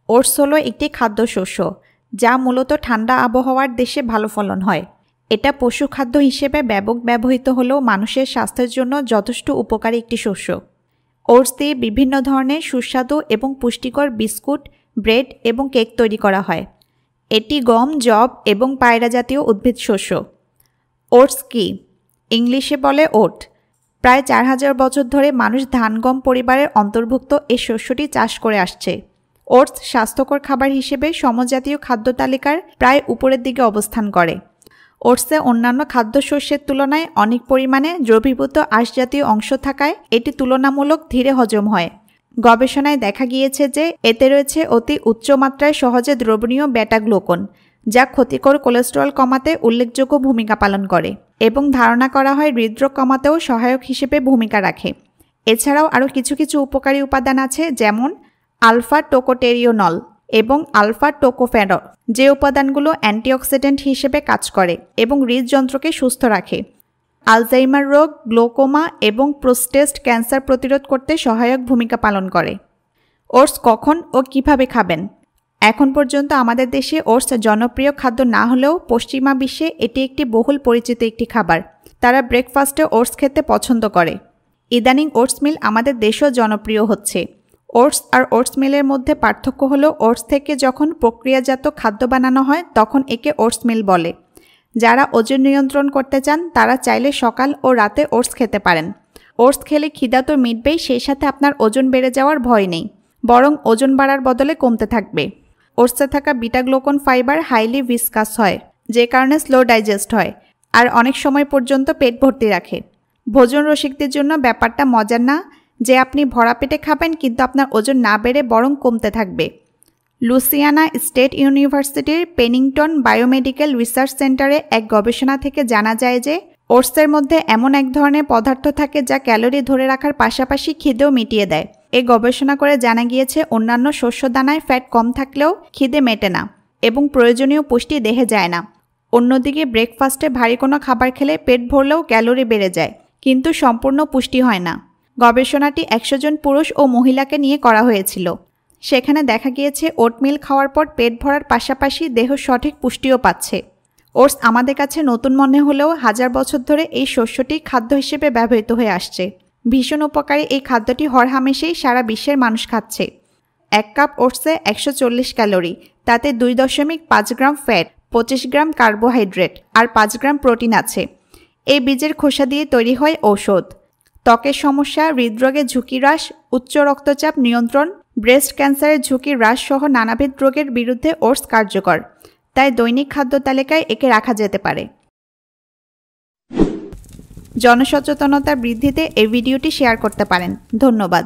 Oats হলো একটি খাদ্যশস্য যা মূলত ঠান্ডা আবহাওয়ার দেশে ভালো ফলন হয়। এটা পশু খাদ্য হিসেবে ব্যাপক ব্যবহৃত হলেও মানুষের স্বাস্থ্যের জন্য যথেষ্ট উপকারী একটি শস্য। ওটস দিয়ে বিভিন্ন ধরনের সুস্বাদু এবং পুষ্টিকর বিস্কুট, ব্রেড এবং কেক তৈরি করা হয়। এটি গম, যব এবং পায়রা জাতীয় উদ্ভিদ শস্য। ওটস কি? ইংলিশে বলে ওট। প্রায় 4000 বছর ধরে মানুষ ধান গম পরিবারের অন্তর্ভুক্ত এই শস্যটি চাষ করে আসছে। ওটস স্বাস্থ্যকর খাবার হিসেবে সমজাতীয় খাদ্য তালিকার প্রায় উপরের দিকে অবস্থান করে। ওটসে অন্যান্য খাদ্যশস্যের তুলনায় অনেক পরিমাণে দ্রবীভূত আঁশজাতীয় অংশ থাকায় এটি তুলনামূলক ধীরে হজম হয়। গবেষণায় দেখা গিয়েছে যে এতে রয়েছে অতি উচ্চ মাত্রায় সহজে দ্রবণীয় বেটা গ্লুকোন, যা ক্ষতিকর কোলেস্টেরল কমাতে উল্লেখযোগ্য ভূমিকা পালন করে এবং ধারণা করা হয় হৃদরোগ কমাতেও সহায়ক হিসেবে ভূমিকা রাখে। এছাড়াও আরও কিছু কিছু উপকারী উপাদান আছে, যেমন আলফা টোকোটেরিওনল এবং আলফা টোকোফেরল, যে উপাদানগুলো অ্যান্টিঅক্সিডেন্ট হিসেবে কাজ করে এবং হৃদযন্ত্রকে সুস্থ রাখে। আলজাইমার রোগ, গ্লোকোমা এবং প্রোস্টেট ক্যান্সার প্রতিরোধ করতে সহায়ক ভূমিকা পালন করে। ওটস কখন ও কিভাবে খাবেন? এখন পর্যন্ত আমাদের দেশে ওটস জনপ্রিয় খাদ্য না হলেও পশ্চিমা বিশ্বে এটি একটি বহুল পরিচিত একটি খাবার। তারা ব্রেকফাস্টে ওটস খেতে পছন্দ করে। ইদানিং ওটস মিল আমাদের দেশেও জনপ্রিয় হচ্ছে। ওটস আর ওটস মিলের মধ্যে পার্থক্য হলো ওটস থেকে যখন প্রক্রিয়াজাত খাদ্য বানানো হয় তখন একে ওটস মিল বলে। যারা ওজন নিয়ন্ত্রণ করতে চান তারা চাইলে সকাল ও রাতে ওটস খেতে পারেন। ওটস খেলে খিদা তো মিটবেই, সেই সাথে আপনার ওজন বেড়ে যাওয়ার ভয় নেই, বরং ওজন বাড়ার বদলে কমতে থাকবে। ওটসে থাকা beta Glucon fibre highly viscous হয়, যে কারণে স্লো ডাইজেস্ট হয় আর অনেক সময় পর্যন্ত পেট ভর্তি রাখে। ভোজন রসিকদের জন্য ব্যাপারটা মজার না যে আপনি ভরা পেটে খাবেন কিন্তু আপনার ওজন না বেড়ে বরং কমতে থাকবে। লুইসিয়ানা স্টেট ইউনিভার্সিটির পেনিংটন বায়োমেডিক্যাল রিসার্চ সেন্টারে এক গবেষণা থেকে জানা যায় যে ওটসের মধ্যে এমন এক ধরনের পদার্থ থাকে যা ক্যালোরি ধরে রাখার পাশাপাশি খিদেও মিটিয়ে দেয়। এই গবেষণা করে জানা গিয়েছে অন্যান্য শস্য দানায় ফ্যাট কম থাকলেও খিদে মেটে না এবং প্রয়োজনীয় পুষ্টি দেহে যায় না। অন্যদিকে ব্রেকফাস্টে ভারী কোনো খাবার খেলে পেট ভরলেও ক্যালোরি বেড়ে যায়, কিন্তু সম্পূর্ণ পুষ্টি হয় না। গবেষণাটি 100 জন পুরুষ ও মহিলাকে নিয়ে করা হয়েছিল। সেখানে দেখা গিয়েছে ওটমিল খাওয়ার পর পেট ভরার পাশাপাশি দেহ সঠিক পুষ্টিও পাচ্ছে। ওটস আমাদের কাছে নতুন মনে হলেও 1000 বছর ধরে এই শস্যটি খাদ্য হিসেবে ব্যবহৃত হয়ে আসছে। ভীষণ উপকারী এই খাদ্যটি হরহামেশেই সারা বিশ্বের মানুষ খাচ্ছে। 1 কাপ ওটসে 140 ক্যালোরি, তাতে 2.5 গ্রাম ফ্যাট, 25 গ্রাম কার্বোহাইড্রেট আর 5 গ্রাম প্রোটিন আছে। এই বীজের খোসা দিয়ে তৈরি হয় ঔষধ। ত্বকের সমস্যা, হৃদরোগের ঝুঁকি হ্রাস, উচ্চ রক্তচাপ নিয়ন্ত্রণ, ব্রেস্ট ক্যান্সারের ঝুঁকি হ্রাস সহ নানাবিধ রোগের বিরুদ্ধে ওটস কার্যকর। তাই দৈনিক খাদ্য তালিকায় একে রাখা যেতে পারে। জনসচেতনতা বৃদ্ধিতে এই ভিডিওটি শেয়ার করতে পারেন। ধন্যবাদ।